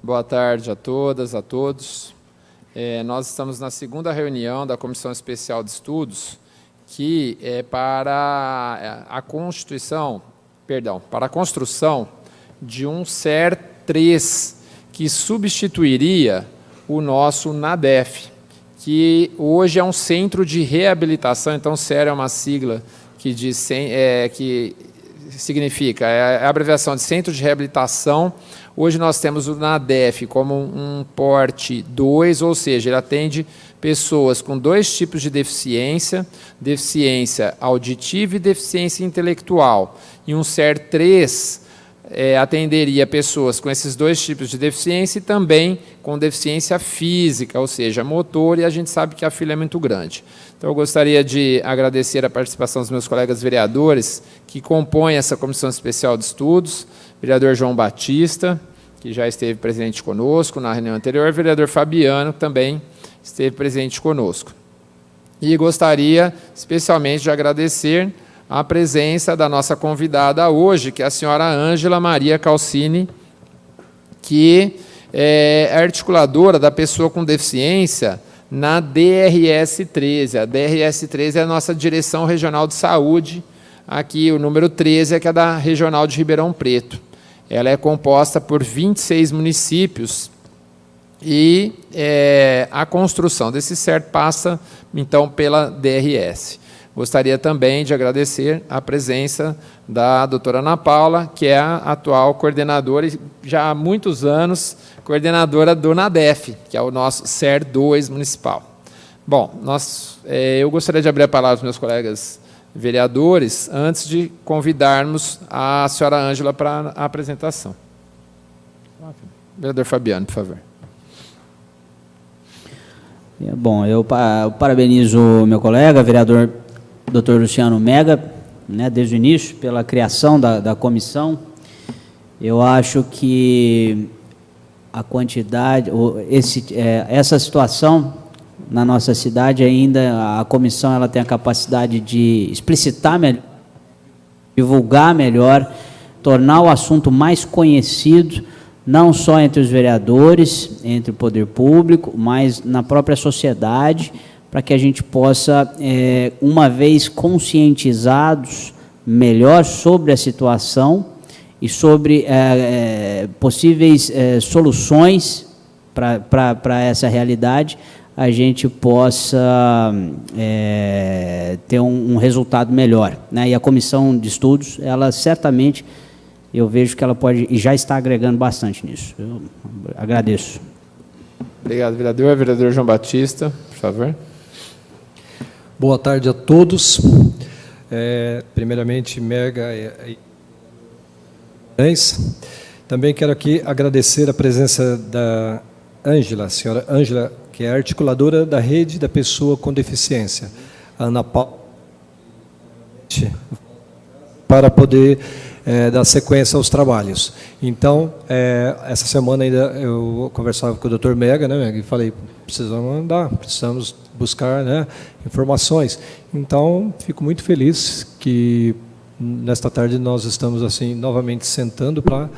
Boa tarde a todas, a todos. Nós estamos na segunda reunião da Comissão Especial de Estudos, que é para a construção de um CER 3, que substituiria o nosso NADEF, que hoje é um centro de reabilitação. Então, CER é uma sigla que significa, é a abreviação de Centro de Reabilitação. Hoje nós temos o NADEF como um porte 2, ou seja, ele atende pessoas com 2 tipos de deficiência, deficiência auditiva e deficiência intelectual. E um CER 3 atenderia pessoas com esses 2 tipos de deficiência e também com deficiência física, ou seja, motor, e a gente sabe que a fila é muito grande. Então, eu gostaria de agradecer a participação dos meus colegas vereadores que compõem essa Comissão Especial de Estudos, vereador João Batista, que já esteve presente conosco na reunião anterior, vereador Fabiano, também esteve presente conosco. E gostaria especialmente de agradecer a presença da nossa convidada hoje, que é a senhora Ângela Maria Calcini, que é articuladora da pessoa com deficiência na DRS 13. A DRS 13 é a nossa Direção Regional de Saúde, aqui o número 13 que é da Regional de Ribeirão Preto. Ela é composta por 26 municípios e a construção desse CER passa, então, pela DRS. Gostaria também de agradecer a presença da doutora Ana Paula, que é a atual coordenadora, e já há muitos anos, coordenadora do NADEF, que é o nosso CER 2 municipal. Bom, eu gostaria de abrir a palavra aos meus colegas vereadores, antes de convidarmos a senhora Ângela para a apresentação. Vereador Fabiano, por favor. Bom, eu parabenizo o meu colega, vereador Dr. Luciano Mega, desde o início, pela criação da comissão. Eu acho que a quantidade, essa situação na nossa cidade ainda, a comissão ela tem a capacidade de explicitar melhor, divulgar melhor, tornar o assunto mais conhecido, não só entre os vereadores, entre o poder público, mas na própria sociedade, para que a gente possa, uma vez conscientizados melhor sobre a situação e sobre possíveis soluções para essa realidade, a gente possa ter um resultado melhor, E a comissão de estudos, ela certamente, eu vejo que ela pode e já está agregando bastante nisso. Eu agradeço. Obrigado, vereador. Vereador João Batista, por favor. Boa tarde a todos. Primeiramente, Mega também quero aqui agradecer a presença da Ângela, a senhora Ângela, que é articuladora da Rede da Pessoa com Deficiência, a Ana Paula, para poder dar sequência aos trabalhos. Então, essa semana ainda eu conversava com o Dr. Mega, Mega, e falei, precisamos buscar informações. Então, fico muito feliz que nesta tarde nós estamos assim novamente sentando para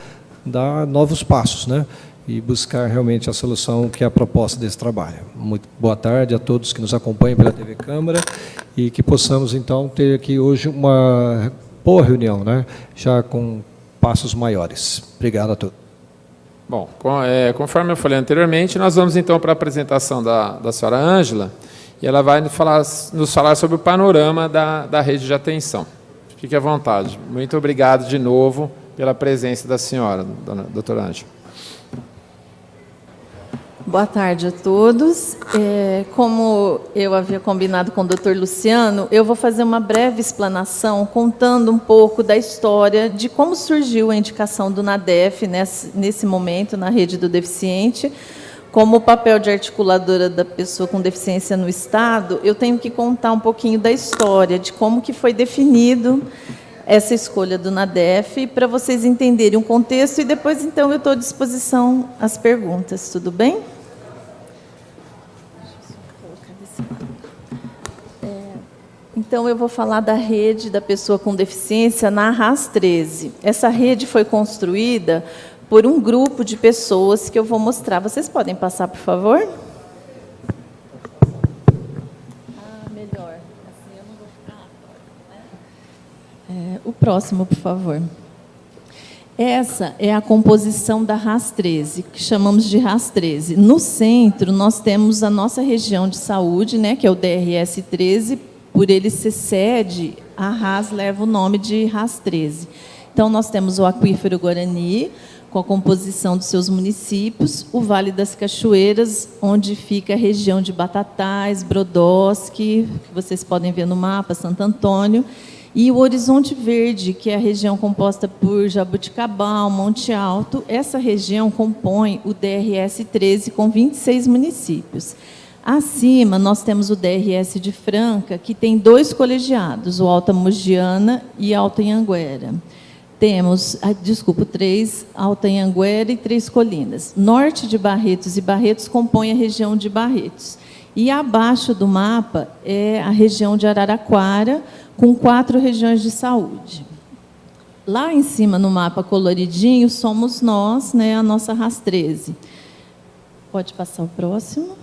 dar novos passos, e buscar realmente a solução que é a proposta desse trabalho. Muito boa tarde a todos que nos acompanham pela TV Câmara e que possamos então ter aqui hoje uma boa reunião, já com passos maiores. Obrigado a todos. Bom, conforme eu falei anteriormente, nós vamos então para a apresentação da senhora Ângela, e ela vai nos falar sobre o panorama da rede de atenção. Fique à vontade. Muito obrigado de novo pela presença da senhora, doutora Ângela. Boa tarde a todos. Como eu havia combinado com o Dr. Luciano, eu vou fazer uma breve explanação contando um pouco da história de como surgiu a indicação do NADEF nesse momento na rede do deficiente. Como o papel de articuladora da pessoa com deficiência no Estado, eu tenho que contar um pouquinho da história, de como que foi definido essa escolha do NADEF, para vocês entenderem o contexto, e depois, então, eu estou à disposição às perguntas. Tudo bem? Então, eu vou falar da rede da pessoa com deficiência na RAS 13. Essa rede foi construída por um grupo de pessoas que eu vou mostrar. Vocês podem passar, por favor? Melhor. Assim eu não vou ficar fora, né? O próximo, por favor. Essa é a composição da RAS 13, que chamamos de RAS 13. No centro, nós temos a nossa região de saúde, né, que é o DRS 13. Por ele ser sede, a RAS leva o nome de RAS 13. Então, nós temos o Aquífero Guarani, com a composição dos seus municípios, o Vale das Cachoeiras, onde fica a região de Batatais, Brodowski, que vocês podem ver no mapa, Santo Antônio, e o Horizonte Verde, que é a região composta por Jabuticabal, Monte Alto. Essa região compõe o DRS 13, com 26 municípios. Acima, nós temos o DRS de Franca, que tem 2 colegiados, o Alta Mogiana e Alta Anhanguera. Temos, 3, Alta Anhanguera e 3 Colinas. Norte de Barretos e Barretos compõe a região de Barretos. E abaixo do mapa é a região de Araraquara, com 4 regiões de saúde. Lá em cima, no mapa coloridinho, somos nós, né, a nossa RAS 13. Pode passar o próximo.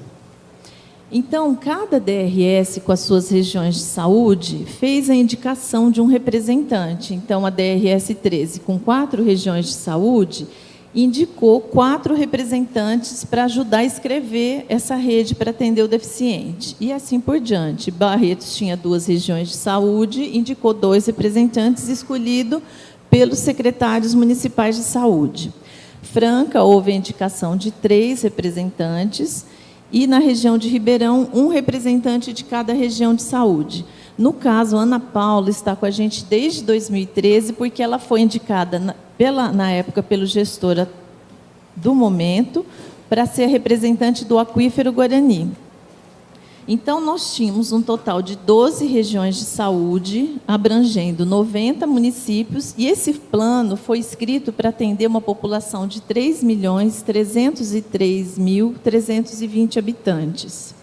Então, cada DRS, com as suas regiões de saúde, fez a indicação de um representante. Então, a DRS 13, com 4 regiões de saúde, indicou 4 representantes para ajudar a escrever essa rede para atender o deficiente. E assim por diante. Barretos tinha 2 regiões de saúde, indicou 2 representantes escolhidos pelos secretários municipais de saúde. Franca, houve a indicação de 3 representantes, e na região de Ribeirão, 1 representante de cada região de saúde. No caso, a Ana Paula está com a gente desde 2013, porque ela foi indicada, na época, pelo gestor do momento, para ser representante do Aquífero Guarani. Então, nós tínhamos um total de 12 regiões de saúde, abrangendo 90 municípios, e esse plano foi escrito para atender uma população de 3.303.320 habitantes.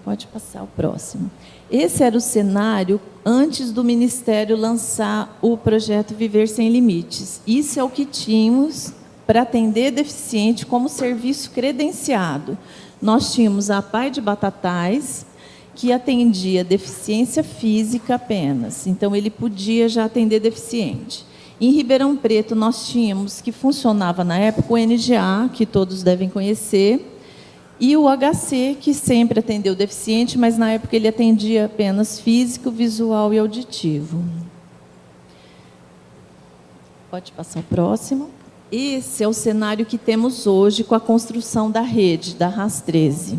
Pode passar o próximo. Esse era o cenário antes do Ministério lançar o projeto Viver Sem Limites. Isso é o que tínhamos para atender deficiente como serviço credenciado. Nós tínhamos a APAE de Batatais, que atendia deficiência física apenas. Então, ele podia já atender deficiente. Em Ribeirão Preto, nós tínhamos, que funcionava na época, o NGA, que todos devem conhecer, e o HC, que sempre atendeu deficiente, mas na época ele atendia apenas físico, visual e auditivo. Pode passar o próximo. Esse é o cenário que temos hoje com a construção da rede, da RAS 13.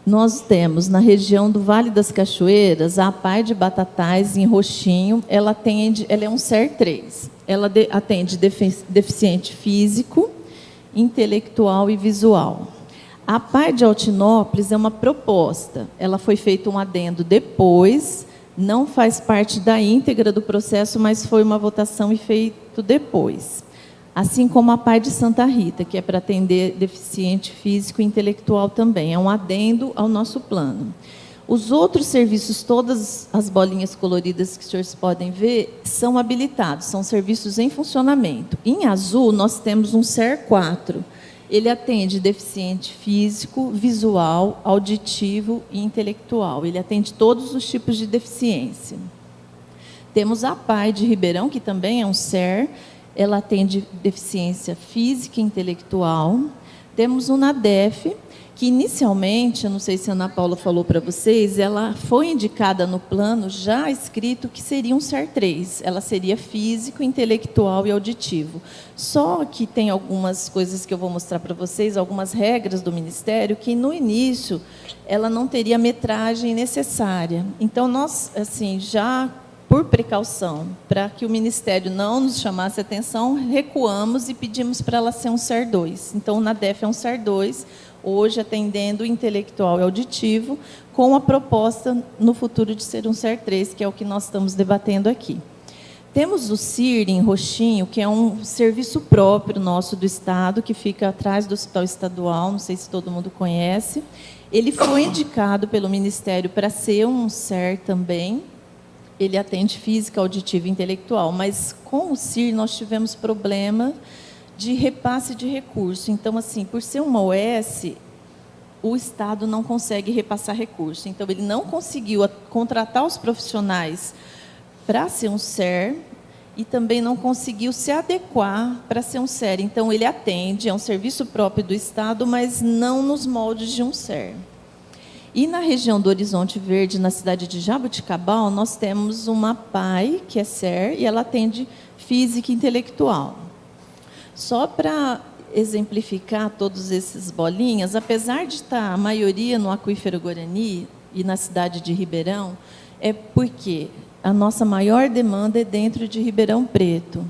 Nós temos, na região do Vale das Cachoeiras, a APAE de Batatais, em roxinho, ela é um SER 3. Ela atende deficiente físico, intelectual e visual. A APAE de Altinópolis é uma proposta. Ela foi feito um adendo depois, não faz parte da íntegra do processo, mas foi uma votação e feito depois. Assim como a APAE de Santa Rita, que é para atender deficiente físico e intelectual também. É um adendo ao nosso plano. Os outros serviços, todas as bolinhas coloridas que os senhores podem ver, são habilitados, são serviços em funcionamento. Em azul, nós temos um SER 4. Ele atende deficiente físico, visual, auditivo e intelectual. Ele atende todos os tipos de deficiência. Temos a APAE de Ribeirão, que também é um SER, ela atende deficiência física e intelectual. Temos o NADEF, que inicialmente, eu não sei se a Ana Paula falou para vocês, ela foi indicada no plano já escrito que seria um SER 3. Ela seria físico, intelectual e auditivo. Só que tem algumas coisas que eu vou mostrar para vocês, algumas regras do Ministério, que no início ela não teria a metragem necessária. Então, nós, assim, já por precaução, para que o Ministério não nos chamasse atenção, recuamos e pedimos para ela ser um SER 2. Então, o NADEF é um SER 2, hoje atendendo intelectual e auditivo, com a proposta no futuro de ser um SER 3, que é o que nós estamos debatendo aqui. Temos o CIR em roxinho, que é um serviço próprio nosso do Estado, que fica atrás do Hospital Estadual, não sei se todo mundo conhece. Ele foi indicado pelo Ministério para ser um SER também, ele atende física, auditiva e intelectual, mas com o CIR nós tivemos problema de repasse de recurso. Então, assim, por ser uma OS, o Estado não consegue repassar recurso. Então, ele não conseguiu contratar os profissionais para ser um SER e também não conseguiu se adequar para ser um SER. Então, ele atende, é um serviço próprio do Estado, mas não nos moldes de um SER. E na região do Horizonte Verde, na cidade de Jaboticabal, nós temos uma PAI, que é SER, e ela atende física e intelectual. Só para exemplificar todos esses bolinhas, apesar de estar a maioria no Aquífero Guarani e na cidade de Ribeirão, é porque a nossa maior demanda é dentro de Ribeirão Preto.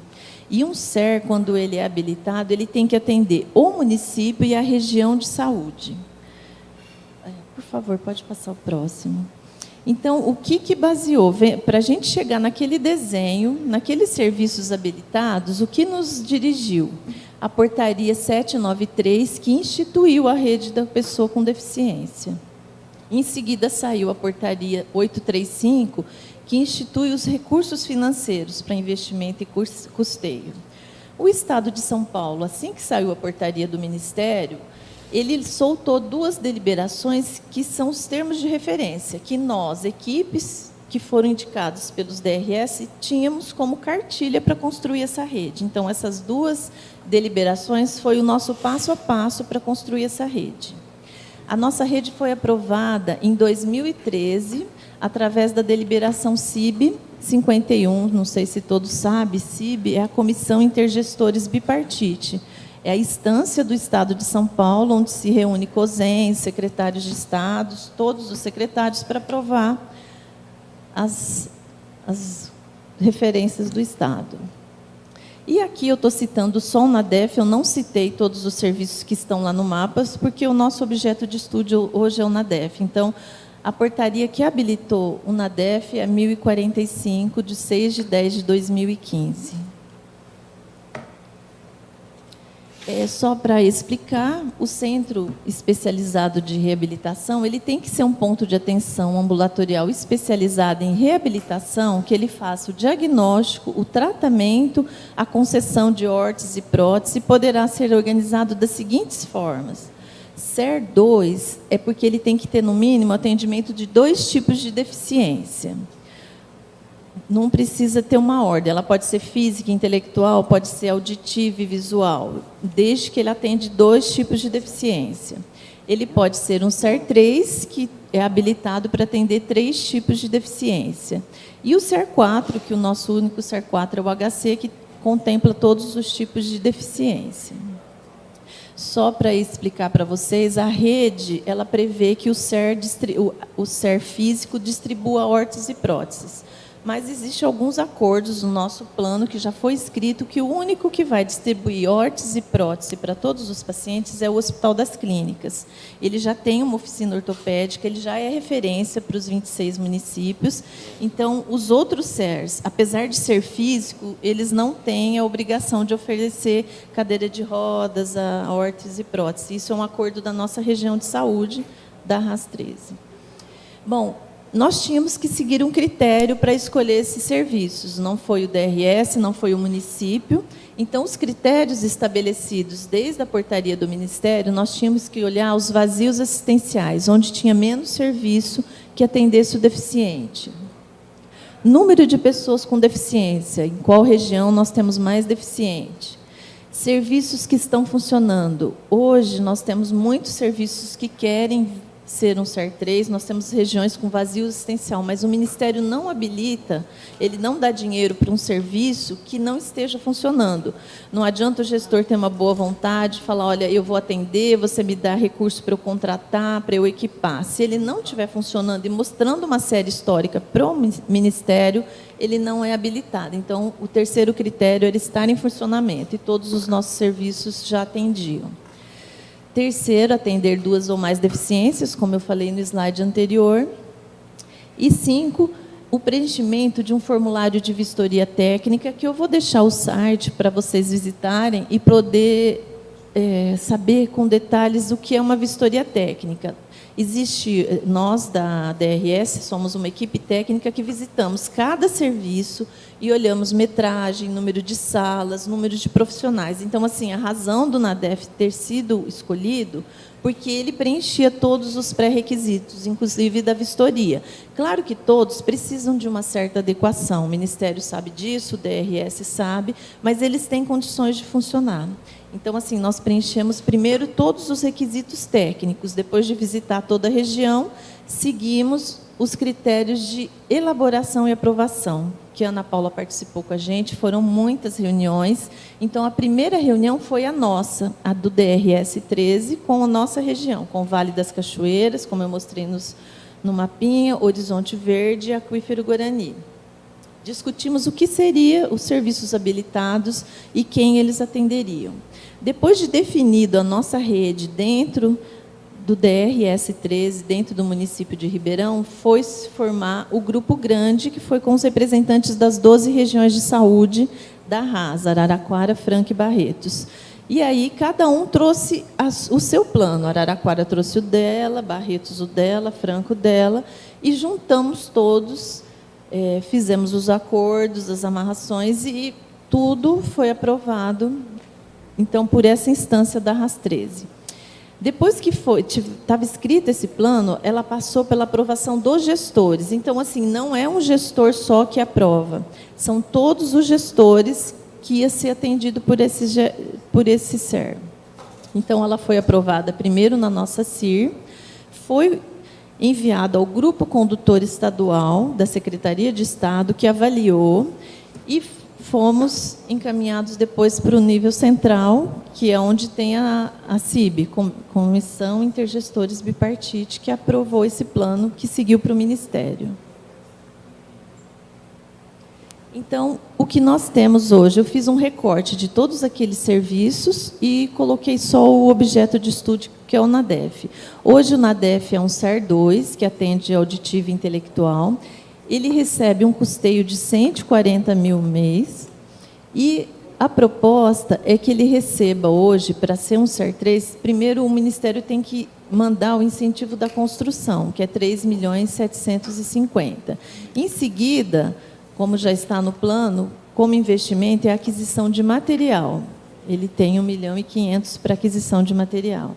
E um SER, quando ele é habilitado, ele tem que atender o município e a região de saúde. Por favor, pode passar o próximo. Então, o que baseou? Para a gente chegar naquele desenho, naqueles serviços habilitados, o que nos dirigiu? A portaria 793, que instituiu a rede da pessoa com deficiência. Em seguida, saiu a portaria 835, que institui os recursos financeiros para investimento e custeio. O Estado de São Paulo, assim que saiu a portaria do Ministério, ele soltou 2 deliberações que são os termos de referência, que nós, equipes que foram indicados pelos DRS, tínhamos como cartilha para construir essa rede. Então, essas 2 deliberações foi o nosso passo a passo para construir essa rede. A nossa rede foi aprovada em 2013, através da deliberação CIB 51, não sei se todos sabem, CIB é a Comissão Intergestores Bipartite. É a instância do Estado de São Paulo, onde se reúne COSEN, secretários de Estados, todos os secretários, para aprovar as referências do Estado. E aqui eu estou citando só o NADEF, eu não citei todos os serviços que estão lá no Mapas, porque o nosso objeto de estudo hoje é o NADEF. Então, a portaria que habilitou o NADEF é 1045, de 6/10/2015. Só para explicar, o Centro Especializado de Reabilitação, ele tem que ser um ponto de atenção ambulatorial especializado em reabilitação, que ele faça o diagnóstico, o tratamento, a concessão de órtese e prótese, e poderá ser organizado das seguintes formas. SER 2 é porque ele tem que ter, no mínimo, atendimento de 2 tipos de deficiência. Não precisa ter uma ordem, ela pode ser física, intelectual, pode ser auditiva e visual, desde que ele atende 2 tipos de deficiência. Ele pode ser um SER 3, que é habilitado para atender 3 tipos de deficiência. E o SER 4, que o nosso único SER 4 é o HC, que contempla todos os tipos de deficiência. Só para explicar para vocês, a rede, ela prevê que o SER físico distribua órteses e próteses. Mas existem alguns acordos no nosso plano, que já foi escrito, que o único que vai distribuir órtese e prótese para todos os pacientes é o Hospital das Clínicas. Ele já tem uma oficina ortopédica, ele já é referência para os 26 municípios. Então, os outros SERs, apesar de ser físico, eles não têm a obrigação de oferecer cadeira de rodas, a órtese e prótese. Isso é um acordo da nossa região de saúde, da RAS 13. Bom, nós tínhamos que seguir um critério para escolher esses serviços. Não foi o DRS, não foi o município. Então, os critérios estabelecidos desde a portaria do Ministério, nós tínhamos que olhar os vazios assistenciais, onde tinha menos serviço que atendesse o deficiente. Número de pessoas com deficiência, em qual região nós temos mais deficiente. Serviços que estão funcionando. Hoje, nós temos muitos serviços que querem ser um SER 3, nós temos regiões com vazio assistencial, mas o Ministério não habilita, ele não dá dinheiro para um serviço que não esteja funcionando. Não adianta o gestor ter uma boa vontade, falar, olha, eu vou atender, você me dá recurso para eu contratar, para eu equipar. Se ele não estiver funcionando e mostrando uma série histórica para o Ministério, ele não é habilitado. Então, o terceiro critério era estar em funcionamento, e todos os nossos serviços já atendiam. Terceiro, atender 2 ou mais deficiências, como eu falei no slide anterior. E 5, o preenchimento de um formulário de vistoria técnica, que eu vou deixar o site para vocês visitarem e poder saber com detalhes o que é uma vistoria técnica. Nós da DRS somos uma equipe técnica que visitamos cada serviço e olhamos metragem, número de salas, número de profissionais. Então, assim, a razão do NADEF ter sido escolhido porque ele preenchia todos os pré-requisitos, inclusive da vistoria. Claro que todos precisam de uma certa adequação, o Ministério sabe disso, o DRS sabe, mas eles têm condições de funcionar. Então, assim, nós preenchemos primeiro todos os requisitos técnicos, depois de visitar toda a região, seguimos os critérios de elaboração e aprovação, que a Ana Paula participou com a gente, foram muitas reuniões. Então, a primeira reunião foi a nossa, a do DRS 13, com a nossa região, com o Vale das Cachoeiras, como eu mostrei no mapinha, Horizonte Verde e Aquífero Guarani. Discutimos o que seriam os serviços habilitados e quem eles atenderiam. Depois de definido a nossa rede dentro do DRS 13, dentro do município de Ribeirão, foi se formar o grupo grande, que foi com os representantes das 12 regiões de saúde da RAS, Araraquara, Franca e Barretos. E aí, cada um trouxe o seu plano. Araraquara trouxe o dela, Barretos o dela, Franca o dela, e juntamos todos, fizemos os acordos, as amarrações, e tudo foi aprovado, então, por essa instância da RAS 13. Depois que estava escrito esse plano, ela passou pela aprovação dos gestores. Então, assim, não é um gestor só que aprova, são todos os gestores que ia ser atendido por esse SER. Então, ela foi aprovada primeiro na nossa CIR, foi enviada ao Grupo Condutor Estadual da Secretaria de Estado, que avaliou, e fomos encaminhados depois para o nível central, que é onde tem a CIB, Comissão Intergestores Bipartite, que aprovou esse plano, que seguiu para o Ministério. Então, o que nós temos hoje, eu fiz um recorte de todos aqueles serviços e coloquei só o objeto de estudo, que é o NADEF. Hoje, o NADEF é um SER 2, que atende auditivo e intelectual. Ele recebe um custeio de 140 mil mês, e a proposta é que ele receba hoje, para ser um SER 3, primeiro o Ministério tem que mandar o incentivo da construção, que é 3.750.000. Em seguida, como já está no plano, como investimento é a aquisição de material. Ele tem 1.500.000 para aquisição de material.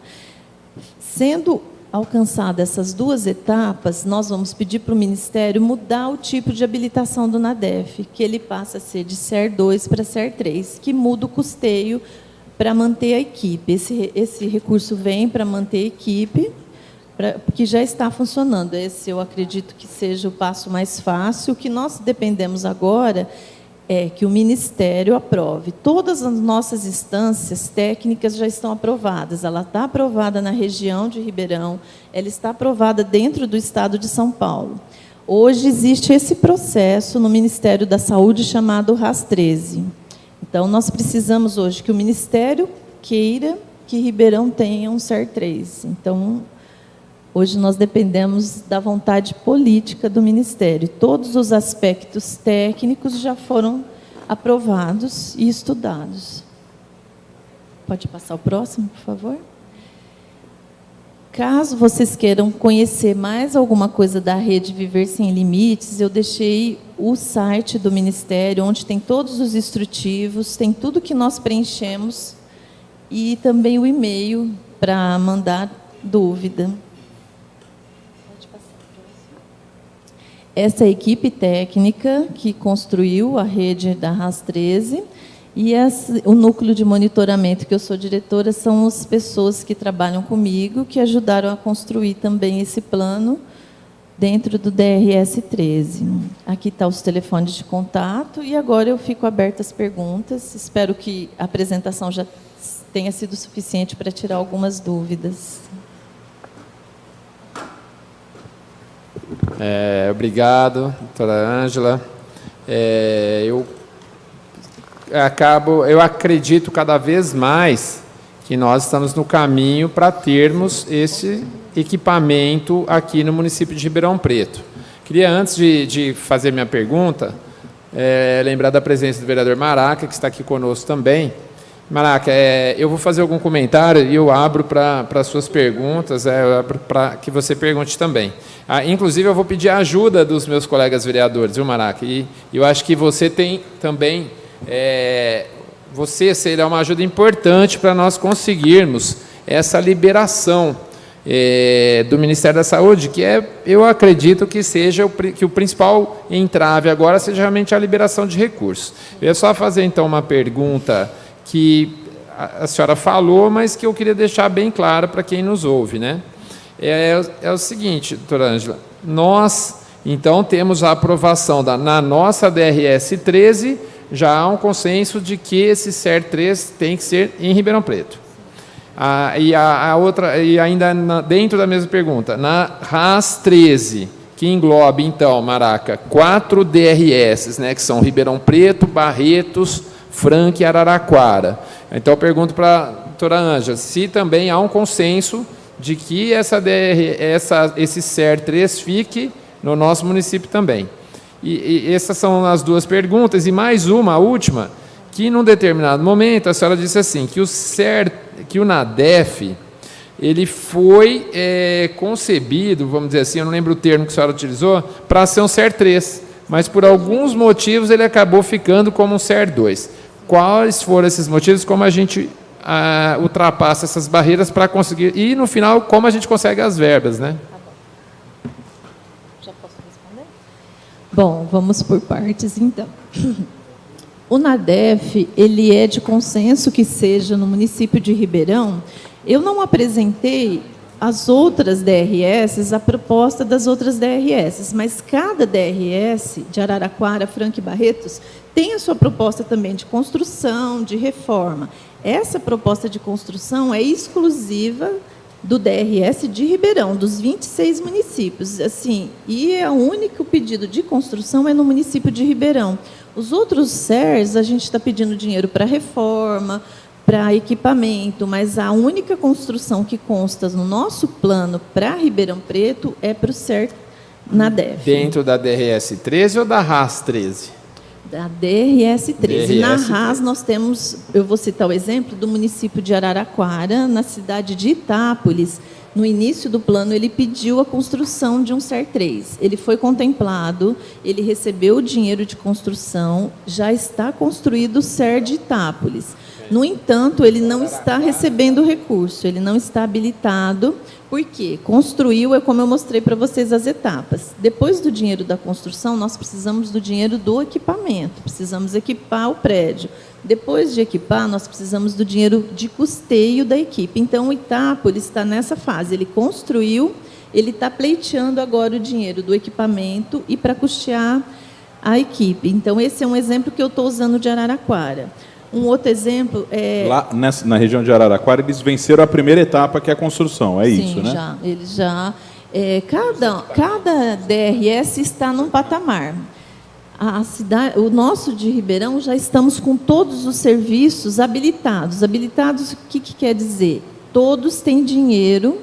Sendo alcançadas essas duas etapas, nós vamos pedir para o Ministério mudar o tipo de habilitação do NADEF, que ele passa a ser de SER 2 para SER 3, que muda o custeio para manter a equipe. Esse recurso vem para manter a equipe, que já está funcionando. Esse, eu acredito que seja o passo mais fácil. O que nós dependemos agora é que o Ministério aprove. Todas as nossas instâncias técnicas já estão aprovadas. Ela está aprovada na região de Ribeirão, ela está aprovada dentro do Estado de São Paulo. Hoje existe esse processo no Ministério da Saúde chamado RAS 13. Então, nós precisamos hoje que o Ministério queira que Ribeirão tenha um SER 3. Então, hoje nós dependemos da vontade política do Ministério. Todos os aspectos técnicos já foram aprovados e estudados. Pode passar o próximo, por favor? Caso vocês queiram conhecer mais alguma coisa da rede Viver Sem Limites, eu deixei o site do Ministério, onde tem todos os instrutivos, tem tudo que nós preenchemos, e também o e-mail para mandar dúvida. Essa é a equipe técnica que construiu a rede da RAS 13, e o núcleo de monitoramento, que eu sou diretora, são as pessoas que trabalham comigo, que ajudaram a construir também esse plano dentro do DRS 13. Aqui está os telefones de contato, e agora eu fico aberta às perguntas. Espero que a apresentação já tenha sido suficiente para tirar algumas dúvidas. Obrigado, doutora Ângela. Eu acredito cada vez mais que nós estamos no caminho para termos esse equipamento aqui no município de Ribeirão Preto. Queria, antes de fazer minha pergunta, lembrar da presença do vereador Maraca, que está aqui conosco também, Maraca, eu vou fazer algum comentário e eu abro para as suas perguntas, eu abro para que você pergunte também. Inclusive, eu vou pedir a ajuda dos meus colegas vereadores, viu, Maraca? E eu acho que você tem também, você será uma ajuda importante para nós conseguirmos essa liberação do Ministério da Saúde, que eu acredito que seja que o principal entrave agora seja realmente a liberação de recursos. Eu ia só fazer, então, uma pergunta que a senhora falou, mas que eu queria deixar bem claro para quem nos ouve, né? É o seguinte, doutora Ângela, nós, então, temos a aprovação na nossa DRS 13, já há um consenso de que esse CER 3 tem que ser em Ribeirão Preto. E ainda dentro da mesma pergunta, na RAS 13, que engloba, então, Maraca, 4 DRS, né, que são Ribeirão Preto, Barretos, Franca e Araraquara. Então, eu pergunto para a doutora Ângela se também há um consenso de que esse CER 3 fique no nosso município também. E essas são as duas perguntas. E mais uma, a última, que num determinado momento a senhora disse assim, que o NADEF, ele foi concebido, vamos dizer assim, eu não lembro o termo que a senhora utilizou, para ser um CER 3, mas por alguns motivos ele acabou ficando como um CER 2. Quais foram esses motivos, como a gente ultrapassa essas barreiras para conseguir, e no final, como a gente consegue as verbas, né? Já posso responder? Bom, vamos por partes, então. O NADEF, ele é de consenso que seja no município de Ribeirão. Eu não apresentei as outras DRS, a proposta das outras DRS, mas cada DRS de Araraquara, Franca e Barretos tem a sua proposta também de construção, de reforma. Essa proposta de construção é exclusiva do DRS de Ribeirão, dos 26 municípios. Assim, e o único pedido de construção é no município de Ribeirão. Os outros CERs, a gente está pedindo dinheiro para reforma, para equipamento, mas a única construção que consta no nosso plano para Ribeirão Preto é para o CER NADEF. Dentro da DRS 13 ou da RAS 13? Da DRS 13. Na RAS nós temos, eu vou citar o exemplo do município de Araraquara, na cidade de Itápolis. No início do plano, ele pediu a construção de um CER 3. Ele foi contemplado, ele recebeu o dinheiro de construção, já está construído o CER de Itápolis. No entanto, ele não está recebendo recurso, ele não está habilitado, porque construiu, como eu mostrei para vocês as etapas. Depois do dinheiro da construção, nós precisamos do dinheiro do equipamento, precisamos equipar o prédio. Depois de equipar, nós precisamos do dinheiro de custeio da equipe. Então, o Itápolis está nessa fase, ele construiu, ele está pleiteando agora o dinheiro do equipamento e para custear a equipe. Então, esse é um exemplo que eu estou usando de Araraquara. Um outro exemplo é... Lá na região de Araraquara, eles venceram a primeira etapa, que é a construção, é isso, né? Sim, eles já... cada DRS está num patamar. A cidade, o nosso de Ribeirão, já estamos com todos os serviços habilitados. Habilitados, o que quer dizer? Todos têm dinheiro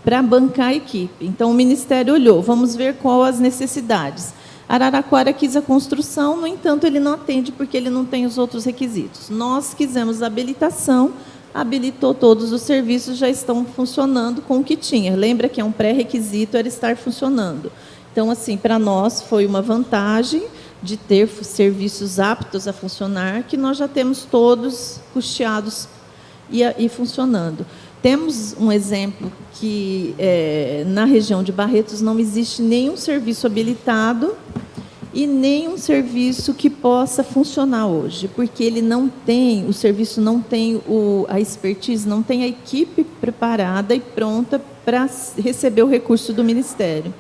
para bancar a equipe. Então, o Ministério olhou, vamos ver quais as necessidades. Araraquara quis a construção, no entanto, ele não atende porque ele não tem os outros requisitos. Nós quisemos a habilitação, habilitou todos os serviços, já estão funcionando com o que tinha. Lembra que é um pré-requisito, era estar funcionando. Então, assim, para nós foi uma vantagem de ter serviços aptos a funcionar, que nós já temos todos custeados e funcionando. Temos um exemplo que, na região de Barretos, não existe nenhum serviço habilitado e nenhum serviço que possa funcionar hoje, porque ele não tem, o serviço não tem a expertise, não tem a equipe preparada e pronta para receber o recurso do Ministério.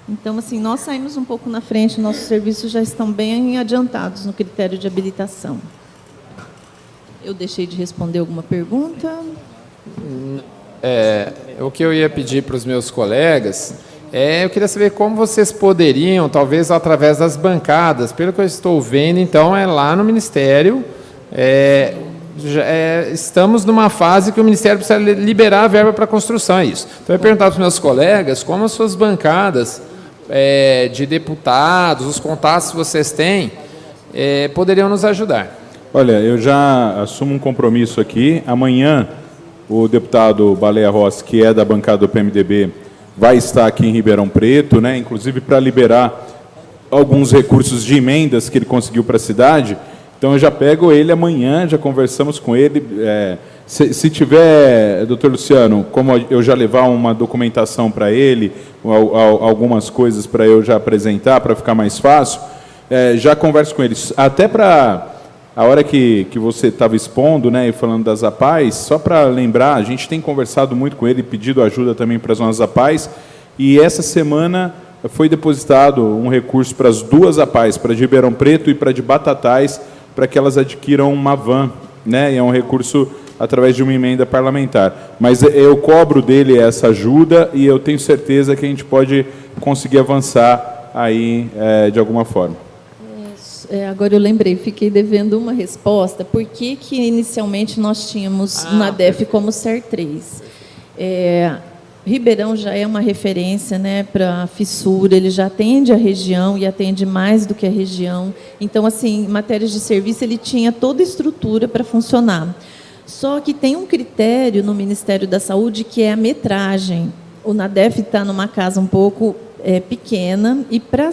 Então, assim, nós saímos um pouco na frente, nossos serviços já estão bem adiantados no critério de habilitação. Eu deixei de responder alguma pergunta? O que eu ia pedir para os meus colegas eu queria saber como vocês poderiam, talvez através das bancadas, pelo que eu estou vendo, então, lá no Ministério, estamos numa fase que o Ministério precisa liberar a verba para a construção, é isso. Então, eu ia perguntar para os meus colegas como as suas bancadas de deputados, os contatos que vocês têm, poderiam nos ajudar. Olha, eu já assumo um compromisso aqui. Amanhã, o deputado Baleia Rossi, que é da bancada do PMDB, vai estar aqui em Ribeirão Preto, né, inclusive para liberar alguns recursos de emendas que ele conseguiu para a cidade. Então, eu já pego ele amanhã, já conversamos com ele. Se tiver, doutor Luciano, como eu já levar uma documentação para ele, algumas coisas para eu já apresentar, para ficar mais fácil, já converso com eles. Até para a hora que você estava expondo, né, e falando das APAES, só para lembrar, a gente tem conversado muito com ele, pedido ajuda também para as nossas APAES, e essa semana foi depositado um recurso para as duas APAES, para de Ribeirão Preto e para de Batatais, para que elas adquiram uma van, né, e é um recurso através de uma emenda parlamentar. Mas eu cobro dele essa ajuda e eu tenho certeza que a gente pode conseguir avançar aí de alguma forma. Agora eu lembrei, fiquei devendo uma resposta. Por que inicialmente nós tínhamos na DEF como SER 3? Ribeirão já é uma referência, né, para fissura, ele já atende a região e atende mais do que a região. Então, assim, em matérias de serviço, ele tinha toda a estrutura para funcionar. Só que tem um critério no Ministério da Saúde que é a metragem. O NADEF está numa casa um pouco pequena e para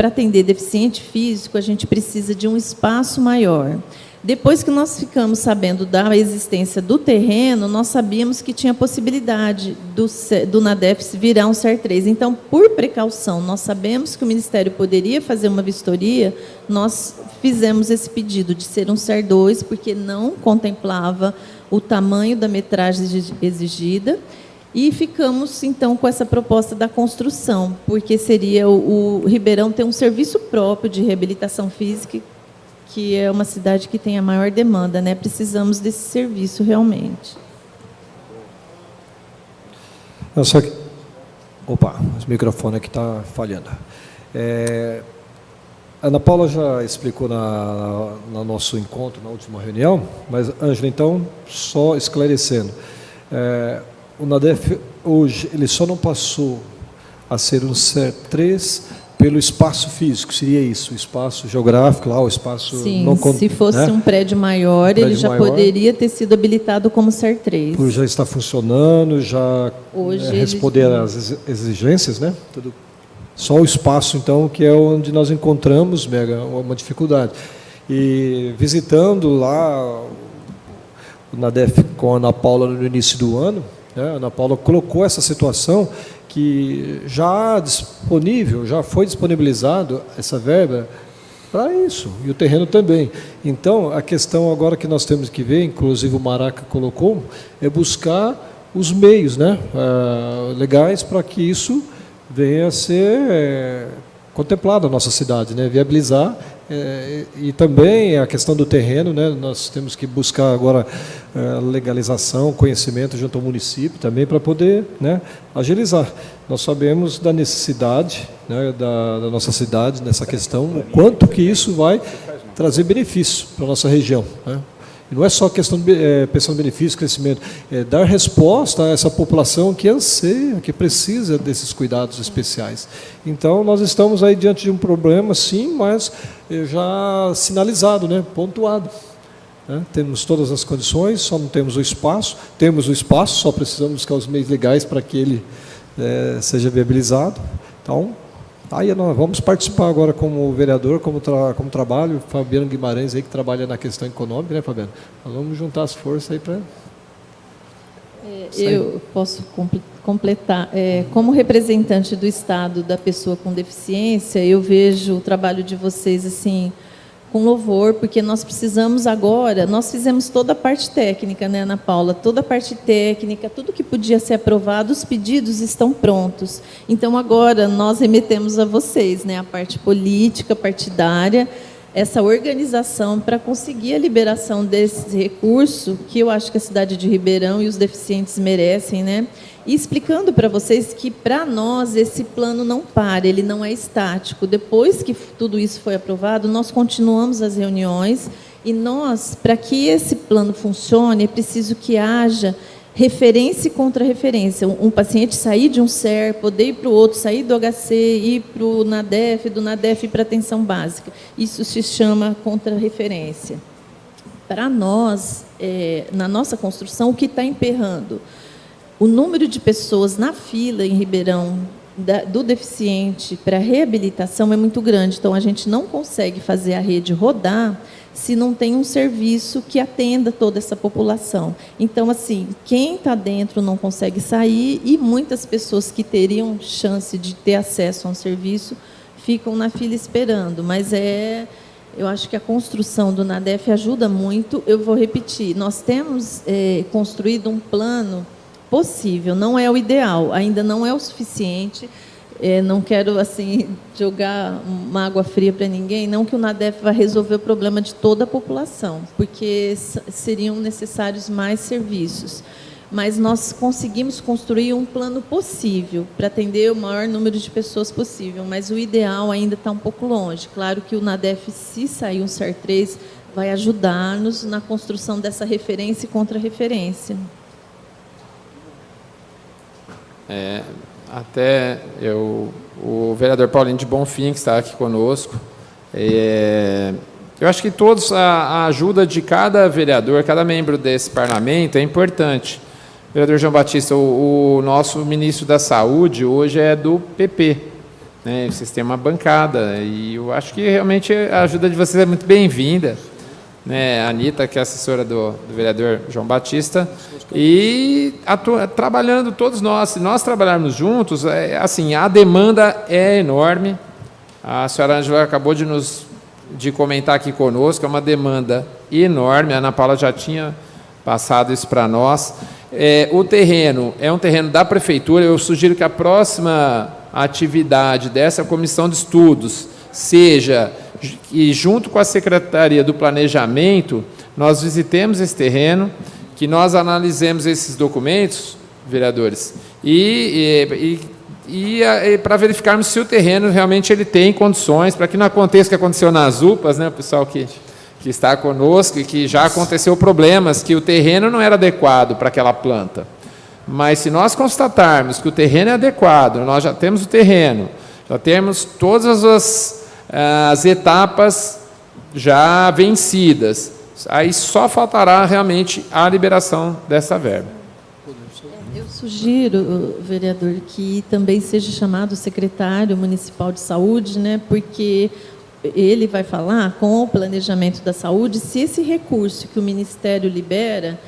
atender deficiente físico, a gente precisa de um espaço maior. Depois que nós ficamos sabendo da existência do terreno, nós sabíamos que tinha possibilidade do NADEF virar um SER 3. Então, por precaução, nós sabemos que o Ministério poderia fazer uma vistoria, nós fizemos esse pedido de ser um SER 2, porque não contemplava o tamanho da metragem exigida, e ficamos, então, com essa proposta da construção, porque seria o Ribeirão ter um serviço próprio de reabilitação física, que é uma cidade que tem a maior demanda, né? Precisamos desse serviço realmente. Opa, o microfone aqui está falhando. A Ana Paula já explicou no nosso encontro, na última reunião, mas, Ângela, então, só esclarecendo. O NADEF, hoje, ele só não passou a ser um SER 3 pelo espaço físico, seria isso, o espaço geográfico, lá, o espaço... Sim, se fosse um prédio maior, ele já poderia ter sido habilitado como SER 3. Por já estar funcionando, já responder às exigências, né? Tudo. Só o espaço, então, que é onde nós encontramos uma dificuldade. E visitando lá o NADEF com a Ana Paula no início do ano, né, a Ana Paula colocou essa situação que já foi disponibilizado essa verba para isso, e o terreno também. Então, a questão agora que nós temos que ver, inclusive o Maraca colocou, é buscar os meios, né, legais para que isso venha a ser contemplado na nossa cidade, né, viabilizar. E também a questão do terreno, né, nós temos que buscar agora legalização, conhecimento junto ao município também para poder, né, agilizar. Nós sabemos da necessidade, né, da nossa cidade nessa questão, o quanto que isso vai trazer benefício para a nossa região, né? E não é só questão de pensar no benefício, crescimento, é dar resposta a essa população que anseia, que precisa desses cuidados especiais. Então, nós estamos aí diante de um problema, sim, mas já sinalizado, né, pontuado. Né? Temos todas as condições, só não temos o espaço. Temos o espaço, só precisamos buscar os meios legais para que ele seja viabilizado. Então, aí nós vamos participar agora como vereador, como trabalho, Fabiano Guimarães, aí, que trabalha na questão econômica, né, Fabiano? Nós vamos juntar as forças aí para... Eu posso completar. Como representante do Estado da pessoa com deficiência, eu vejo o trabalho de vocês assim com louvor, porque nós precisamos agora, nós fizemos toda a parte técnica, né, Ana Paula? Toda a parte técnica, tudo que podia ser aprovado, os pedidos estão prontos. Então, agora, nós remetemos a vocês, né, a parte política, partidária, essa organização para conseguir a liberação desse recurso, que eu acho que a cidade de Ribeirão e os deficientes merecem, né? E explicando para vocês que, para nós, esse plano não para, ele não é estático. Depois que tudo isso foi aprovado, nós continuamos as reuniões e nós, para que esse plano funcione, é preciso que haja referência e contra-referência. Um paciente sair de um SER, poder ir para o outro, sair do HC, ir para o NADEF, do NADEF para a atenção básica. Isso se chama contra-referência. Para nós, na nossa construção, o que está emperrando? O número de pessoas na fila em Ribeirão do deficiente para reabilitação é muito grande. Então, a gente não consegue fazer a rede rodar se não tem um serviço que atenda toda essa população. Então, assim, quem está dentro não consegue sair e muitas pessoas que teriam chance de ter acesso a um serviço ficam na fila esperando. Mas eu acho que a construção do NADEF ajuda muito. Eu vou repetir, nós temos construído um plano possível, não é o ideal, ainda não é o suficiente. Não quero assim jogar uma água fria para ninguém, não que o NADEF vai resolver o problema de toda a população, porque seriam necessários mais serviços. Mas nós conseguimos construir um plano possível para atender o maior número de pessoas possível, mas o ideal ainda está um pouco longe. Claro que o NADEF, se sair um SER 3, vai ajudar-nos na construção dessa referência e contra-referência. O vereador Paulinho de Bonfim, que está aqui conosco, eu acho que a ajuda de cada vereador, cada membro desse parlamento é importante. Vereador João Batista, o nosso ministro da Saúde hoje é do PP, né? Vocês têm uma bancada, e eu acho que realmente a ajuda de vocês é muito bem-vinda, né? A Anitta, que é assessora do vereador João Batista, e trabalhando todos nós, se nós trabalharmos juntos, assim, a demanda é enorme. A senhora Ângela acabou de comentar aqui conosco, é uma demanda enorme, a Ana Paula já tinha passado isso para nós. O terreno é um terreno da prefeitura. Eu sugiro que a próxima atividade dessa comissão de estudos seja, e junto com a Secretaria do Planejamento, nós visitemos esse terreno, que nós analisemos esses documentos, vereadores, e para verificarmos se o terreno realmente ele tem condições, para que não aconteça o que aconteceu nas UPAs, né, o pessoal que está conosco, e que já aconteceu problemas, que o terreno não era adequado para aquela planta. Mas se nós constatarmos que o terreno é adequado, nós já temos o terreno, já temos todas as etapas já vencidas, aí só faltará realmente a liberação dessa verba. Eu sugiro, vereador, que também seja chamado o secretário municipal de saúde, né, porque ele vai falar com o planejamento da saúde se esse recurso que o Ministério libera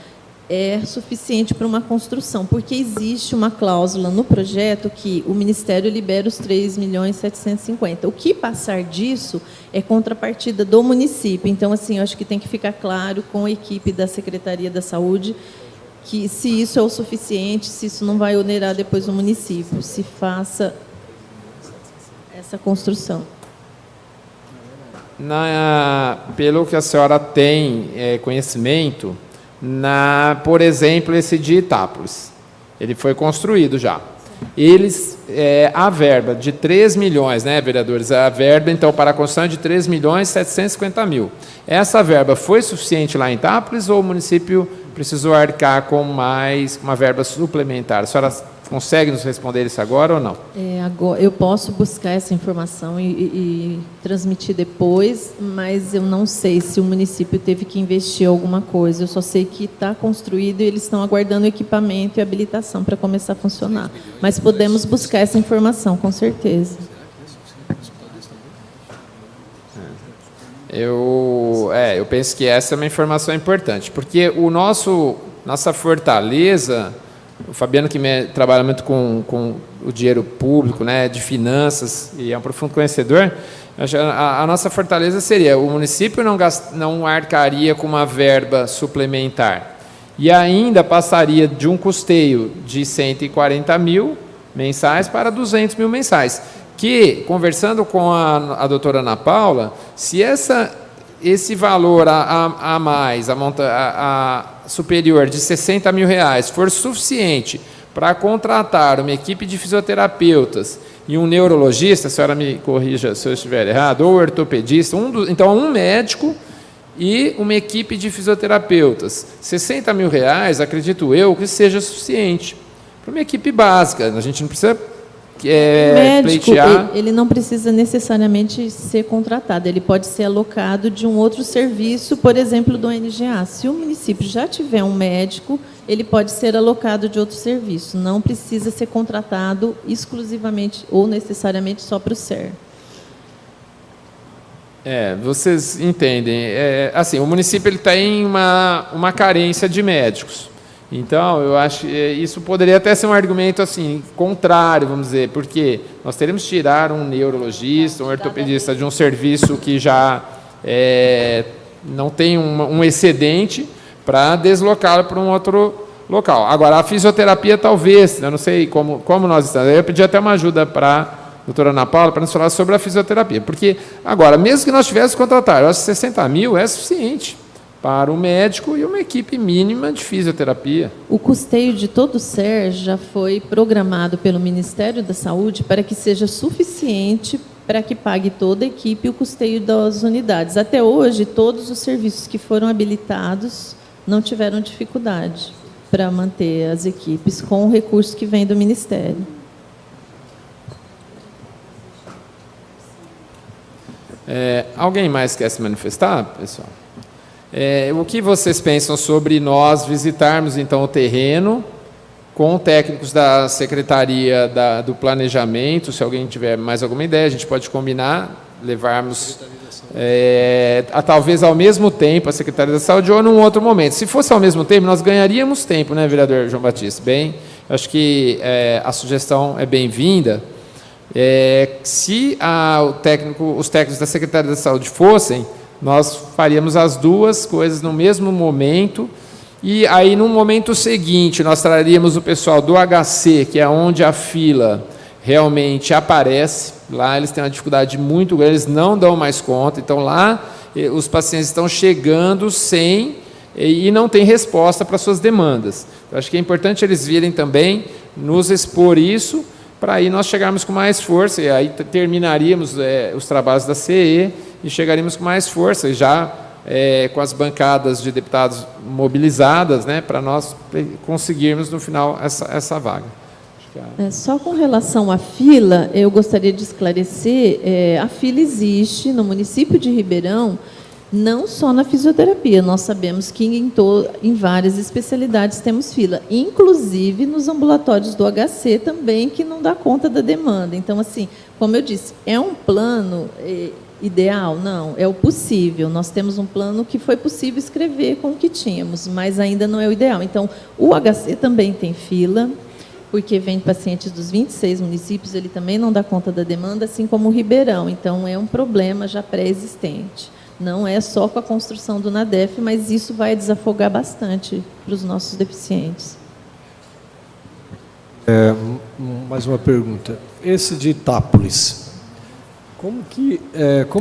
é suficiente para uma construção, porque existe uma cláusula no projeto que o Ministério libera os 3.750.000. O que passar disso é contrapartida do município. Então, assim, eu acho que tem que ficar claro com a equipe da Secretaria da Saúde que se isso é o suficiente, se isso não vai onerar depois o município, se faça essa construção. Pelo que a senhora tem conhecimento, por exemplo, esse de Itápolis, ele foi construído já. A verba de 3 milhões, né, vereadores? A verba, então, para a construção é de 3.750.000. Essa verba foi suficiente lá em Itápolis ou o município precisou arcar com uma verba suplementar? A senhora consegue nos responder isso agora ou não? Agora, eu posso buscar essa informação e transmitir depois, mas eu não sei se o município teve que investir alguma coisa. Eu só sei que está construído e eles estão aguardando equipamento e habilitação para começar a funcionar. Mas podemos buscar essa informação, com certeza. Eu penso que essa é uma informação importante, porque nossa fortaleza, o Fabiano, que trabalha muito com o dinheiro público, né, de finanças, e é um profundo conhecedor, a nossa fortaleza seria, o município não arcaria com uma verba suplementar, e ainda passaria de um custeio de 140.000 mensais para 200.000 mensais, que, conversando com a doutora Ana Paula, se esse valor a mais, a superior de R$60.000 for suficiente para contratar uma equipe de fisioterapeutas e um neurologista, a senhora me corrija se eu estiver errado, ou ortopedista, então um médico e uma equipe de fisioterapeutas. R$60 mil, acredito eu, que seja suficiente para uma equipe básica. A gente não precisa médico, pleitear. ele não precisa necessariamente ser contratado, ele pode ser alocado de um outro serviço, por exemplo, do NGA. Se o município já tiver um médico, ele pode ser alocado de outro serviço, não precisa ser contratado exclusivamente ou necessariamente só para o SER. Vocês entendem. Assim, o município ele tem uma carência de médicos. Então, eu acho que isso poderia até ser um argumento assim, contrário, vamos dizer, porque nós teríamos que tirar um neurologista, um ortopedista de um serviço que já não tem um excedente para deslocá-lo para um outro local. Agora, a fisioterapia talvez, eu não sei como nós estamos, eu pedi até uma ajuda para a doutora Ana Paula para nos falar sobre a fisioterapia, porque agora, mesmo que nós tivéssemos que contratar, eu acho que R$60 mil é suficiente para o médico e uma equipe mínima de fisioterapia. O custeio de todo o SER já foi programado pelo Ministério da Saúde para que seja suficiente para que pague toda a equipe o custeio das unidades. Até hoje, todos os serviços que foram habilitados não tiveram dificuldade para manter as equipes com o recurso que vem do Ministério. Alguém mais quer se manifestar, pessoal? O que vocês pensam sobre nós visitarmos, então, o terreno com técnicos da Secretaria do Planejamento? Se alguém tiver mais alguma ideia, a gente pode combinar, levarmos, talvez ao mesmo tempo, a Secretaria da Saúde ou num outro momento. Se fosse ao mesmo tempo, nós ganharíamos tempo, né, vereador João Batista? Bem, acho que a sugestão é bem-vinda. Se os técnicos da Secretaria da Saúde fossem, nós faríamos as duas coisas no mesmo momento, e aí, no momento seguinte, nós traríamos o pessoal do HC, que é onde a fila realmente aparece. Lá eles têm uma dificuldade muito grande, eles não dão mais conta, então lá os pacientes estão chegando e não tem resposta para suas demandas. Eu acho que é importante eles virem também, nos expor isso, para aí nós chegarmos com mais força, e aí terminaríamos os trabalhos da CE e chegaríamos com mais força, e já com as bancadas de deputados mobilizadas, né, para nós conseguirmos, no final, essa vaga. Só com relação à fila, eu gostaria de esclarecer, a fila existe no município de Ribeirão, não só na fisioterapia, nós sabemos que em várias especialidades temos fila, inclusive nos ambulatórios do HC também, que não dá conta da demanda. Então, assim, como eu disse, é um plano ideal? Não, é o possível. Nós temos um plano que foi possível escrever com o que tínhamos, mas ainda não é o ideal. Então, o HC também tem fila, porque vem pacientes dos 26 municípios, ele também não dá conta da demanda, assim como o Ribeirão. Então, é um problema já pré-existente. Não é só com a construção do NADEF, mas isso vai desafogar bastante para os nossos deficientes. Mais uma pergunta. Esse de Itápolis, como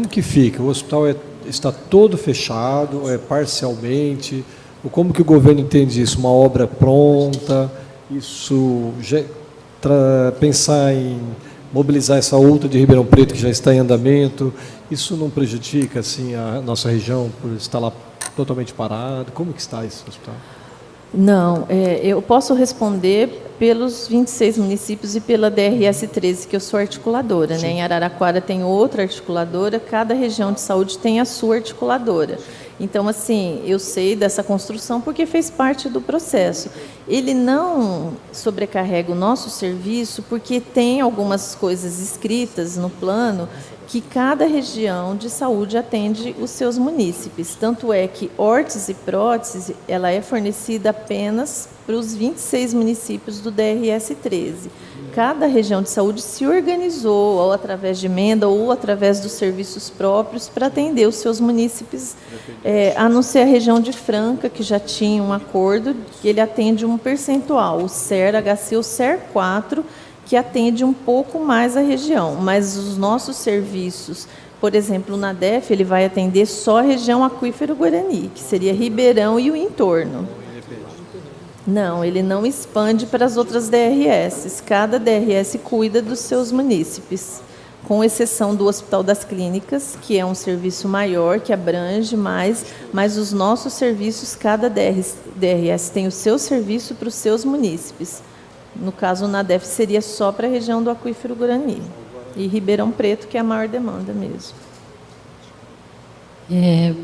que fica? O hospital está todo fechado, parcialmente? Ou como que o governo entende isso? Uma obra pronta? Isso pensar em mobilizar essa outra de Ribeirão Preto que já está em andamento, isso não prejudica assim a nossa região por estar lá totalmente parado? Como que está esse hospital? Não, eu posso responder pelos 26 municípios e pela DRS 13, que eu sou articuladora, né? Em Araraquara tem outra articuladora, cada região de saúde tem a sua articuladora. Então, assim, eu sei dessa construção porque fez parte do processo. Ele não sobrecarrega o nosso serviço porque tem algumas coisas escritas no plano que cada região de saúde atende os seus munícipes. Tanto é que órtese e prótese, ela é fornecida apenas para os 26 municípios do DRS 13. Cada região de saúde se organizou, ou através de emenda, ou através dos serviços próprios, para atender os seus munícipes, a não ser a região de Franca, que já tinha um acordo, que ele atende um percentual, o SER-HC, o SER-4, que atende um pouco mais a região. Mas os nossos serviços, por exemplo, na DEF, ele vai atender só a região Aquífero Guarani, que seria Ribeirão e o entorno. Não, ele não expande para as outras DRS. Cada DRS cuida dos seus munícipes. com exceção do Hospital das Clínicas, que é um serviço maior, que abrange mais, mas os nossos serviços, cada DRS tem o seu serviço para os seus munícipes. No caso, o NADEF seria só para a região do Aquífero Guarani. E Ribeirão Preto, que é a maior demanda mesmo.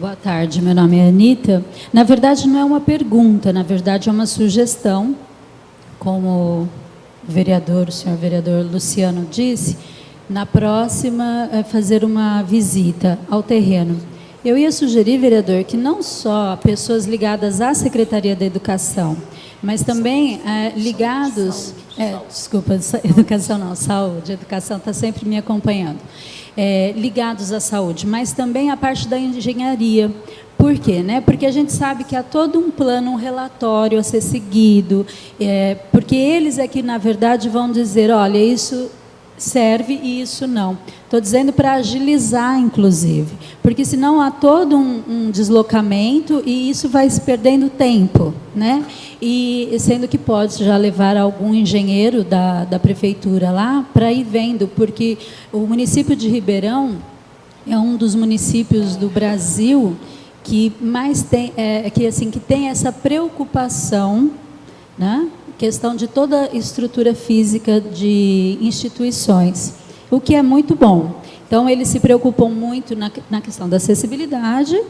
Boa tarde, meu nome é Anita. Na verdade, não é uma pergunta, na verdade é uma sugestão, como o senhor vereador Luciano disse, na próxima fazer uma visita ao terreno. Eu ia sugerir, vereador, que não só pessoas ligadas à Secretaria da Educação, mas também ligados... educação não, saúde, educação está sempre me acompanhando. Ligados à saúde, mas também a parte da engenharia. Por quê? Porque a gente sabe que há todo um plano, um relatório a ser seguido, porque eles aqui, na verdade, vão dizer, olha, isso serve e isso não. Estou dizendo para agilizar, inclusive, porque senão há todo um deslocamento e isso vai se perdendo tempo, né? E sendo que pode já levar algum engenheiro da prefeitura lá para ir vendo, porque o município de Ribeirão é um dos municípios do Brasil que mais tem, que tem essa preocupação, né? Questão de toda a estrutura física de instituições, o que é muito bom. Então, eles se preocupam muito na questão da acessibilidade,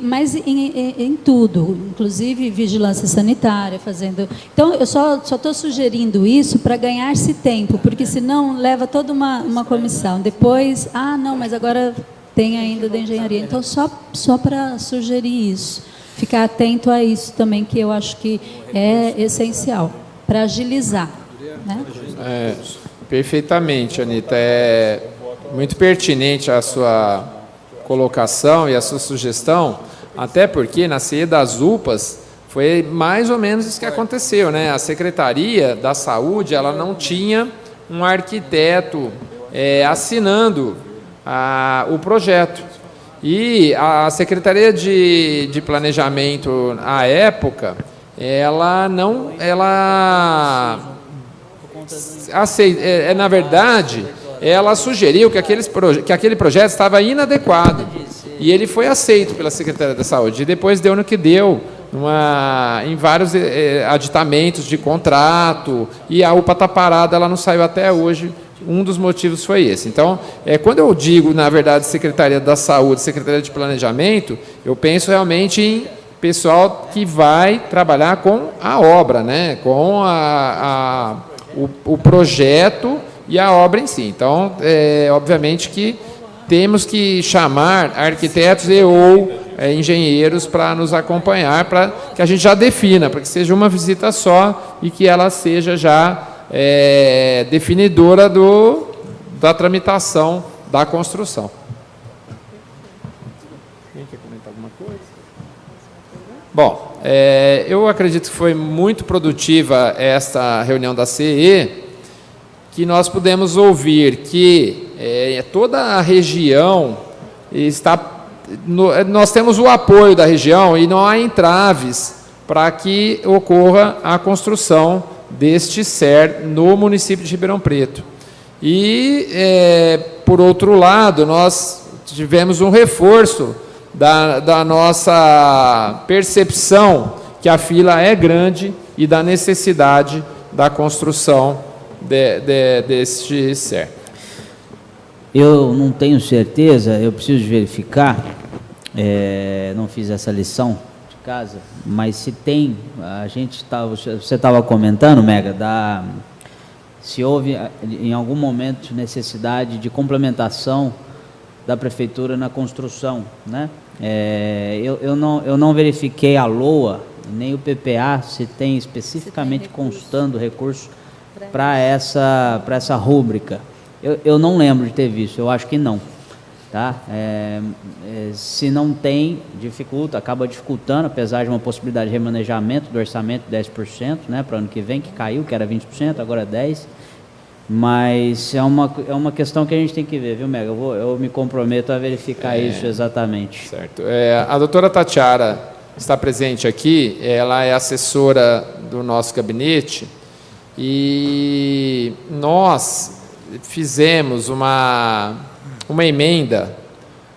mas em tudo, inclusive vigilância sanitária, fazendo... Então, eu só estou sugerindo isso para ganhar-se tempo, porque senão leva toda uma comissão. Depois, não, mas agora tem ainda da engenharia. Então, só para sugerir isso. Ficar atento a isso também, que eu acho que é essencial, para agilizar. Né? Perfeitamente, Anita. É muito pertinente a sua colocação e a sua sugestão, até porque na CE das UPAs foi mais ou menos isso que aconteceu, né? A Secretaria da Saúde, ela não tinha um arquiteto assinando o projeto. E a Secretaria de Planejamento, à época, na verdade, ela sugeriu que aquele projeto estava inadequado. E ele foi aceito pela Secretaria da Saúde. E depois deu no que deu, em vários aditamentos de contrato, e a UPA está parada, ela não saiu até hoje. Um dos motivos foi esse. Então, quando eu digo, na verdade, Secretaria da Saúde, Secretaria de Planejamento, eu penso realmente em pessoal que vai trabalhar com a obra, né? Com o projeto e a obra em si. Então, obviamente que temos que chamar arquitetos ou engenheiros para nos acompanhar, para que a gente já defina, para que seja uma visita só e que ela seja já definidora da tramitação da construção. Quem quer comentar alguma coisa? Bom, eu acredito que foi muito produtiva esta reunião da CE, que nós pudemos ouvir que toda a região nós temos o apoio da região e não há entraves para que ocorra a construção deste SER no município de Ribeirão Preto. E, por outro lado, nós tivemos um reforço da nossa percepção que a fila é grande e da necessidade da construção deste SER. Eu não tenho certeza, eu preciso verificar, não fiz essa lição de casa, mas se tem, você estava comentando, Mega, se houve em algum momento necessidade de complementação da prefeitura na construção, né? Eu não verifiquei a LOA, nem o PPA, se tem especificamente constando recurso para essa rúbrica. Eu não lembro de ter visto, eu acho que não. Tá? Se não tem, acaba dificultando, apesar de uma possibilidade de remanejamento do orçamento de 10%, né, para o ano que vem, que caiu, que era 20%, agora é 10%. Mas é uma questão que a gente tem que ver, viu, Mega? Eu me comprometo a verificar isso exatamente. Certo. A doutora Tatiara está presente aqui, ela é assessora do nosso gabinete, e nós fizemos uma emenda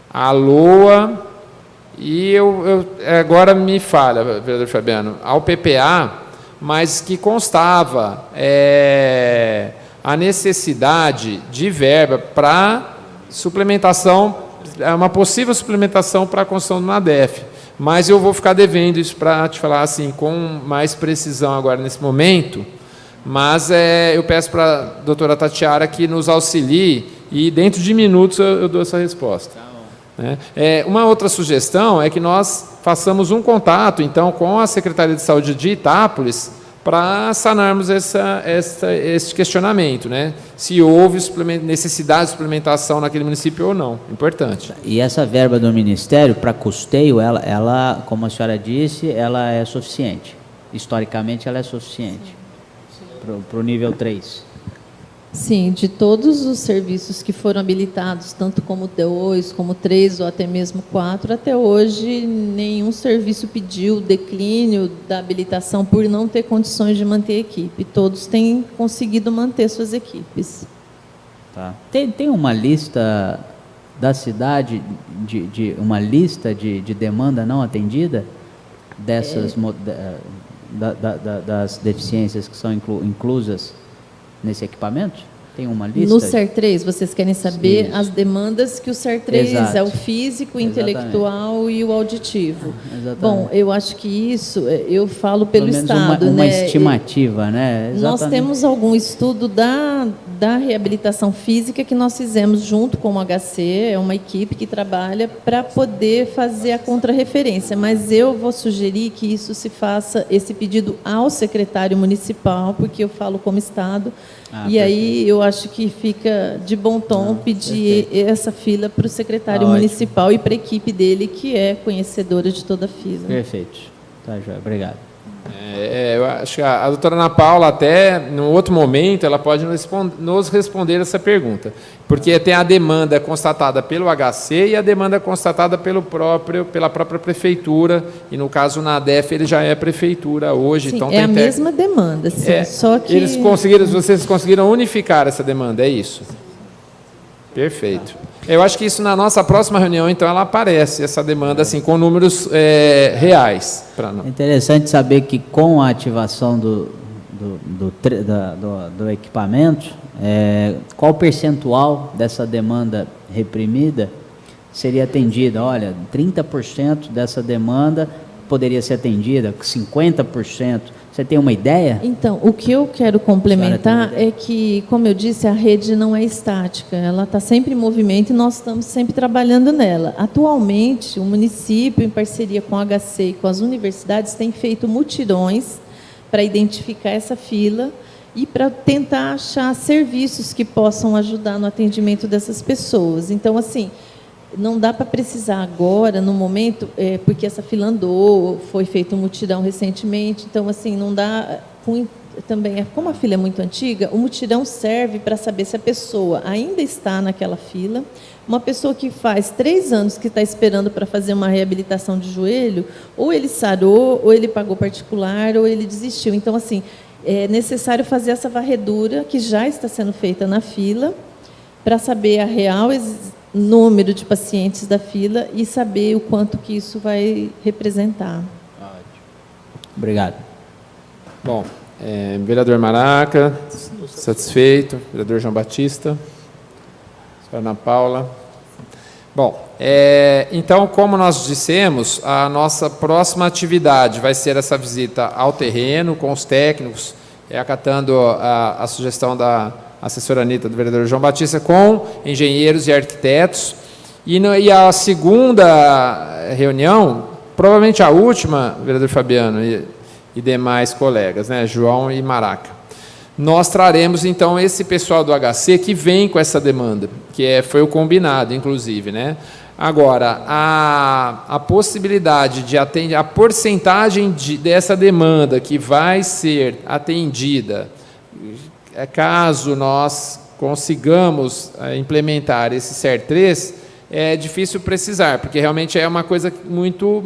à LOA e agora me falha, vereador Fabiano, ao PPA, mas que constava a necessidade de verba para suplementação, uma possível suplementação para a construção do NADEF. Mas eu vou ficar devendo isso para te falar assim, com mais precisão agora nesse momento, mas eu peço para a doutora Tatiara que nos auxilie e dentro de minutos eu dou essa resposta. Uma outra sugestão é que nós façamos um contato, então, com a Secretaria de Saúde de Itápolis para sanarmos esse questionamento, né? Se houve necessidade de suplementação naquele município ou não. Importante. E essa verba do Ministério, para custeio, ela, como a senhora disse, ela é suficiente. Historicamente, ela é suficiente para o nível 3. Sim, de todos os serviços que foram habilitados, tanto como 2, como 3 ou até mesmo 4, até hoje nenhum serviço pediu declínio da habilitação por não ter condições de manter a equipe. Todos têm conseguido manter suas equipes. Tá. Tem uma lista da cidade, uma lista de demanda não atendida dessas das deficiências que são inclusas nesse equipamento? Tem uma lista? No SER 3, vocês querem saber Isso. as demandas que o SER 3 Exato. é o físico, o intelectual e o auditivo. Exatamente. Bom, eu acho que isso, eu falo pelo menos Estado. uma né? estimativa, né? Nós temos algum estudo da reabilitação física que nós fizemos junto com o HC, é uma equipe que trabalha para poder fazer a contrarreferência, mas eu vou sugerir que isso se faça, esse pedido ao secretário municipal, porque eu falo como Estado, e aí eu acho que fica de bom tom pedir essa fila para o secretário municipal e para a equipe dele, que é conhecedora de toda a fila. Perfeito. Tá, joia. Obrigado. Eu acho que a doutora Ana Paula, até num outro momento, ela pode nos responder essa pergunta. Porque tem a demanda constatada pelo HC e a demanda constatada pela própria prefeitura. E, no caso, o NADEF, ele já é prefeitura hoje. Sim, então, é a mesma demanda, sim, só que... Vocês conseguiram unificar essa demanda, é isso? Perfeito. Eu acho que isso na nossa próxima reunião, então, ela aparece, essa demanda, assim, com números reais. É interessante saber que com a ativação do equipamento, qual percentual dessa demanda reprimida seria atendida? Olha, 30% dessa demanda poderia ser atendida, 50%. Você tem uma ideia? Então, o que eu quero complementar é que, como eu disse, a rede não é estática, ela está sempre em movimento e nós estamos sempre trabalhando nela. Atualmente, o município, em parceria com a HC e com as universidades, tem feito mutirões para identificar essa fila e para tentar achar serviços que possam ajudar no atendimento dessas pessoas. Então, assim, não dá para precisar agora, no momento, porque essa fila andou, foi feito um mutirão recentemente, então, assim, não dá... Também, como a fila é muito antiga, o mutirão serve para saber se a pessoa ainda está naquela fila. Uma pessoa que faz 3 anos que está esperando para fazer uma reabilitação de joelho, ou ele sarou, ou ele pagou particular, ou ele desistiu. Então, assim, é necessário fazer essa varredura, que já está sendo feita na fila, para saber a real número de pacientes da fila e saber o quanto que isso vai representar. Obrigado. Bom, vereador Maraca, satisfeito. Vereador João Batista. Senhora Ana Paula. Bom, então, como nós dissemos, a nossa próxima atividade vai ser essa visita ao terreno com os técnicos, acatando a sugestão da assessora Anitta, do vereador João Batista, com engenheiros e arquitetos. E a segunda reunião, provavelmente a última, vereador Fabiano e demais colegas, né, João e Maraca, nós traremos, então, esse pessoal do HC que vem com essa demanda, que foi o combinado, inclusive, né? Agora, a possibilidade de atender, a porcentagem dessa demanda que vai ser atendida, caso nós consigamos implementar esse SER 3, é difícil precisar, porque realmente é uma coisa muito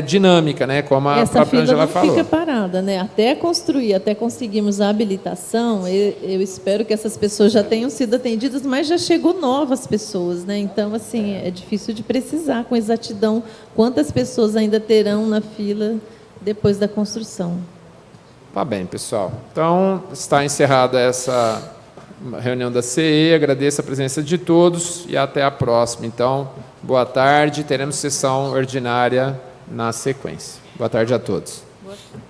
dinâmica, né? Como a Essa própria fila Ângela não falou. fica parada, né? Até construir, até conseguirmos a habilitação, eu espero que essas pessoas já tenham sido atendidas, mas já chegou novas pessoas, né? Então, assim, é difícil de precisar com exatidão quantas pessoas ainda terão na fila depois da construção. Tá bem, pessoal. Então, está encerrada essa reunião da CE, agradeço a presença de todos e até a próxima. Então, boa tarde, teremos sessão ordinária na sequência. Boa tarde a todos. Boa tarde.